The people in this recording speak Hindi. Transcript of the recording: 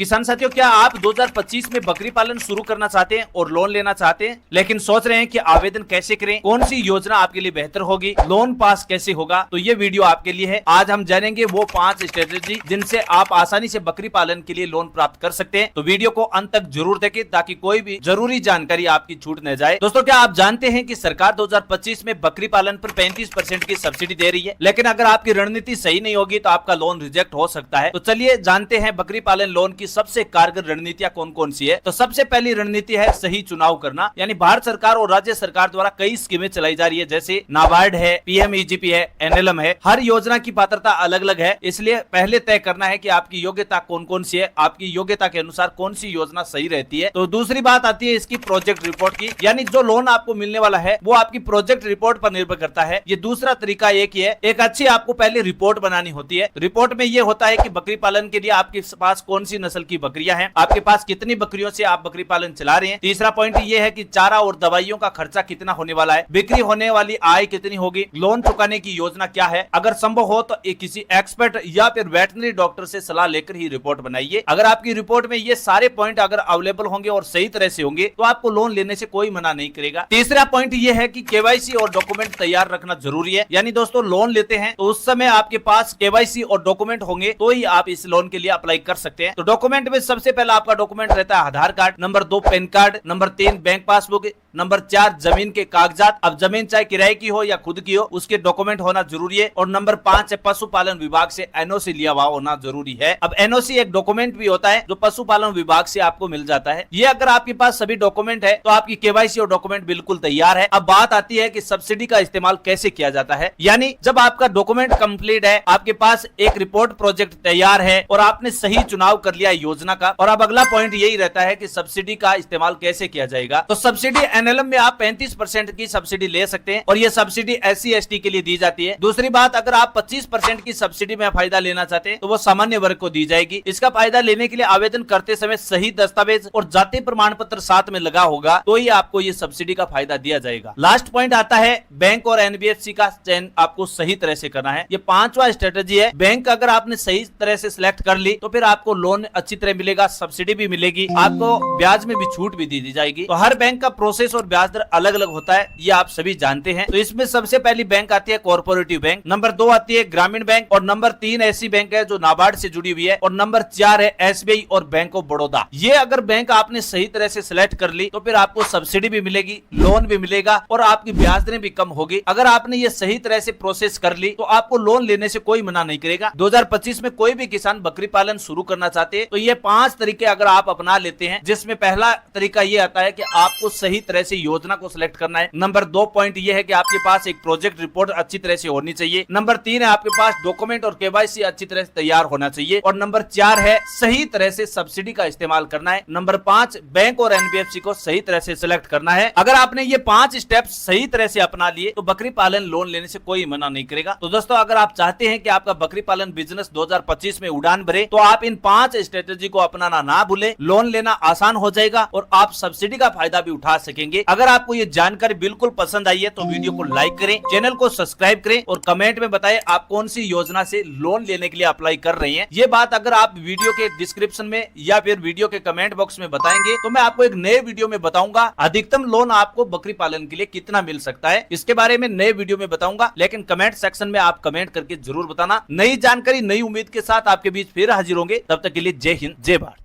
किसान साथियों, क्या आप 2025 में बकरी पालन शुरू करना चाहते हैं और लोन लेना चाहते हैं, लेकिन सोच रहे हैं कि आवेदन कैसे करें, कौन सी योजना आपके लिए बेहतर होगी, लोन पास कैसे होगा? तो ये वीडियो आपके लिए है। आज हम जानेंगे वो 5 स्ट्रेटेजी जिनसे आप आसानी से बकरी पालन के लिए लोन प्राप्त कर सकते हैं। तो वीडियो को अंत तक जरूर देखें ताकि कोई भी जरूरी जानकारी आपकी छूट न जाए। दोस्तों, क्या आप जानते हैं कि सरकार 2025 में बकरी पालन पर 35% की सब्सिडी दे रही है, लेकिन अगर आपकी रणनीति सही नहीं होगी तो आपका लोन रिजेक्ट हो सकता है। तो चलिए जानते हैं बकरी पालन लोन की सबसे कारगर रणनीतियां कौन कौन सी है। तो सबसे पहली रणनीति है सही चुनाव करना, यानी भारत सरकार और राज्य सरकार द्वारा कई स्कीमें चलाई जा रही है, जैसे नाबार्ड है, पीएमईजीपी है, एनएलएम है। हर योजना की पात्रता अलग अलग है, इसलिए पहले तय करना है कि आपकी योग्यता कौन कौन सी है, आपकी योग्यता के अनुसार कौन सी योजना सही रहती है। तो दूसरी बात आती है इसकी प्रोजेक्ट रिपोर्ट की, यानी जो लोन आपको मिलने वाला है वो आपकी प्रोजेक्ट रिपोर्ट पर निर्भर करता है। ये दूसरा तरीका एक ही है, एक अच्छी आपको पहले रिपोर्ट बनानी होती है। रिपोर्ट में ये होता है कि बकरी पालन के लिए आपके पास कौन सी नस्ल की बकरियां हैं, आपके पास कितनी बकरियों से आप बकरी पालन चला रहे हैं। तीसरा पॉइंट ये है कि चारा और दवाइयों का खर्चा कितना होने वाला है, बिक्री होने वाली आय कितनी होगी, लोन चुकाने की योजना क्या है। अगर संभव हो तो किसी एक्सपर्ट या फिर वेटनरी डॉक्टर से सलाह लेकर ही रिपोर्ट बनाइए। अगर आपकी रिपोर्ट में ये सारे पॉइंट अगर अवेलेबल होंगे और सही तरह से होंगे तो आपको लोन लेने से कोई मना नहीं करेगा। तीसरा पॉइंट ये है कि केवाईसी और डॉक्यूमेंट तैयार रखना जरूरी है, यानी दोस्तों लोन लेते हैं तो उस समय आपके पास केवाईसी और डॉक्यूमेंट होंगे तो ही आप इस लोन के लिए अप्लाई कर सकते हैं। तो डॉक्यूमेंट में सबसे पहला आपका डॉक्यूमेंट रहता है Aadhaar card, number 2 PAN card, number 3 bank passbook, number 4 जमीन के कागजात। अब जमीन चाहे किराए की हो या खुद की हो उसके डॉक्यूमेंट होना जरूरी है। और नंबर 5 है पशुपालन विभाग से एनओसी लिया हुआ होना जरूरी है। अब एनओसी एक डॉक्यूमेंट भी होता है जो पशुपालन विभाग से आपको मिल जाता है। ये अगर आपके पास सभी डॉक्यूमेंट है तो आपकी केवाईसी और डॉक्यूमेंट बिल्कुल तैयार है। अब बात आती है कि सब्सिडी का इस्तेमाल कैसे किया जाता है, यानी जब आपका डॉक्यूमेंट कंप्लीट है, आपके पास एक रिपोर्ट प्रोजेक्ट तैयार है और आपने सही चुनाव कर लिया योजना का, और अब अगला पॉइंट यही रहता है कि सब्सिडी का इस्तेमाल कैसे किया जाएगा। तो सब्सिडी एनएलएम में आप 35% की सब्सिडी ले सकते हैं और ये सब्सिडी SC ST के लिए दी जाती है। दूसरी बात, अगर आप 25% की सब्सिडी में फायदा लेना चाहते हैं तो वो सामान्य वर्ग को दी जाएगी। इसका फायदा लेने के लिए आवेदन करते समय सही दस्तावेज और जाति प्रमाण पत्र साथ में लगा होगा तो ही आपको ये सब्सिडी का फायदा दिया जाएगा। लास्ट पॉइंट आता है बैंक और NBFC का चयन आपको सही तरह से करना है। ये 5वां स्ट्रेटेजी है। बैंक अगर आपने सही तरह से सिलेक्ट कर ली तो फिर आपको लोन अच्छी तरह मिलेगा, सब्सिडी भी मिलेगी, आपको ब्याज में भी छूट भी दी जाएगी। तो हर बैंक का प्रोसेस और ब्याज दर अलग अलग होता है, ये आप सभी जानते हैं। तो इसमें सबसे पहली बैंक आती है कॉर्पोरेटिव बैंक, नंबर 2 आती है ग्रामीण बैंक, और नंबर 3 ऐसी बैंक है जो नाबार्ड से जुड़ी हुई है, और नंबर 4 है SBI और बैंक ऑफ बड़ौदा। ये अगर बैंक आपने सही तरह से सिलेक्ट कर ली तो फिर आपको सब्सिडी भी मिलेगी, लोन भी मिलेगा और आपकी ब्याज दरें भी कम होगी। अगर आपने ये सही तरह से प्रोसेस कर ली तो आपको लोन लेने से कोई मना नहीं करेगा। 2025 में कोई भी किसान बकरी पालन शुरू करना चाहते हैं तो ये 5 तरीके अगर आप अपना लेते हैं, जिसमें पहला तरीका ये आता है कि आपको सही तरह से योजना को सिलेक्ट करना है। नंबर 2 पॉइंट ये है कि आपके पास एक प्रोजेक्ट रिपोर्ट अच्छी तरह से होनी चाहिए। नंबर 3 है आपके पास डॉक्यूमेंट और केवाईसी अच्छी तरह से तैयार होना चाहिए। और नंबर 4 है सही तरह से सब्सिडी का इस्तेमाल करना है। नंबर 5 बैंक और NBFC को सही तरह से सिलेक्ट करना है। अगर आपने ये 5 स्टेप सही तरह से अपना लिए तो बकरी पालन लोन लेने से कोई मना नहीं करेगा। तो दोस्तों, अगर आप चाहते हैं कि आपका बकरी पालन बिजनेस 2025 में उड़ान भरे तो आप इन 5 स्ट्रेटेजी को अपनाना ना भूलें। लोन लेना आसान हो जाएगा और आप सब्सिडी का फायदा भी उठा सकेंगे। अगर आपको ये जानकारी बिल्कुल पसंद आई है तो वीडियो को लाइक करें, चैनल को सब्सक्राइब करें और कमेंट में बताएं आप कौन सी योजना से लोन लेने के लिए अप्लाई कर रहे हैं। ये बात अगर आप वीडियो के डिस्क्रिप्शन में या फिर वीडियो के कमेंट बॉक्स में बताएंगे तो मैं आपको एक नए वीडियो में बताऊंगा अधिकतम लोन आपको बकरी पालन के लिए कितना मिल सकता है। इसके बारे में नए वीडियो में बताऊंगा, लेकिन कमेंट सेक्शन में आप कमेंट करके जरूर बताना। नई जानकारी नई उम्मीद के साथ आपके बीच फिर हाजिर होंगे। तब तक के लिए जय हिंद, जय भारत।